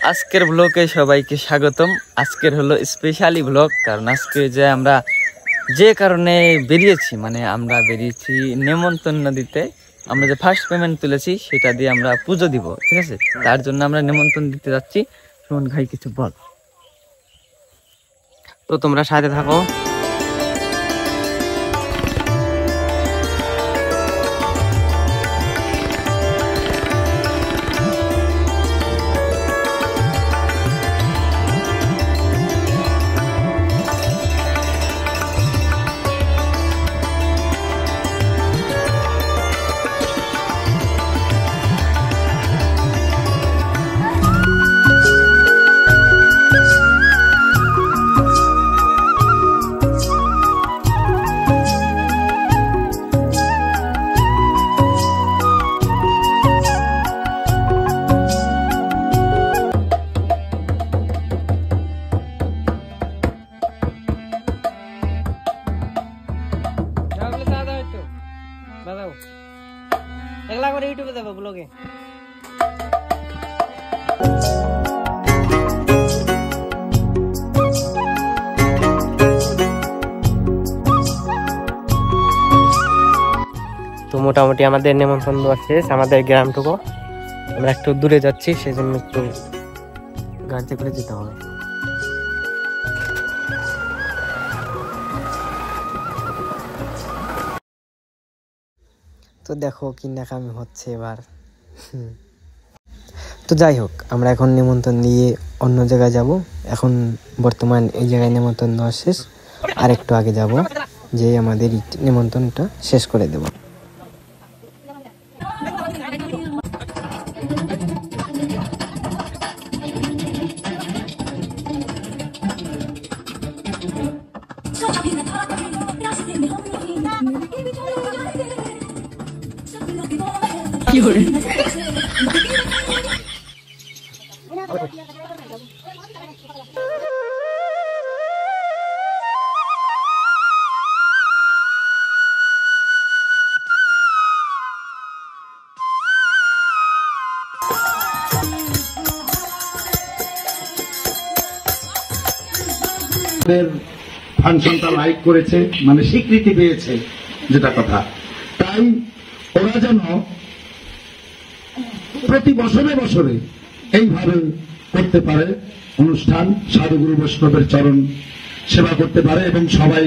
আজকের ব্লগে সবাইকে স্বাগতম। আজকের হলো স্পেশালি ব্লগ, কারণ আজকে যে আমরা যে কারণে বেরিয়েছি, মানে আমরা বেরিয়েছি নেমন্তন্ন দিতে। আমরা যে ফার্স্ট পেমেন্ট তুলেছি সেটা দিয়ে আমরা পুজো দিব, ঠিক আছে? তার জন্য আমরা নেমন্তন্ন দিতে যাচ্ছি। সুমন ভাই কিছু বল। তো তোমরা সাথে থাকো। একলা করে ইউটিউবে দেবো ব্লগে। তো মোটামুটি আমাদের নেমন্তন্ন শেষ, আমাদের গ্রামটুকু। আমরা একটু দূরে যাচ্ছি, সেজন্য একটু গাড়িতে করে যেতে হবে। তো দেখো কি নাকামি হচ্ছে এবার। তো যাই হোক, আমরা এখন নিমন্ত্রণ দিয়ে অন্য জায়গায় যাব। এখন বর্তমান এই জায়গায় নিমন্ত্রণ দেওয়া শেষ, আর একটু আগে যাব, যে আমাদের নিমন্ত্রণটা শেষ করে দেব। ফাংশনটা লাইক করেছে, মানে স্বীকৃতি পেয়েছে, যেটা কথা। তাই ওরা যেন প্রতি বছরে বছরে এইভাবে করতে পারে অনুষ্ঠান, সাধুগুরু বৈষ্ণবের চরণ সেবা করতে পারে, এবং সবাই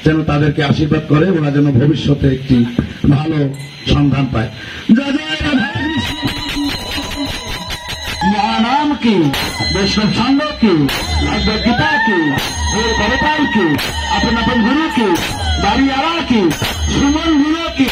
যেন তাদেরকে আশীর্বাদ করে, ওরা যেন ভবিষ্যতে একটি ভালো সন্ধান পায়। नाम की वैष्णव संघ की भगवद गीता की गोपाल की अपन अपन गुरु की बारियाला की सुमन गुरु की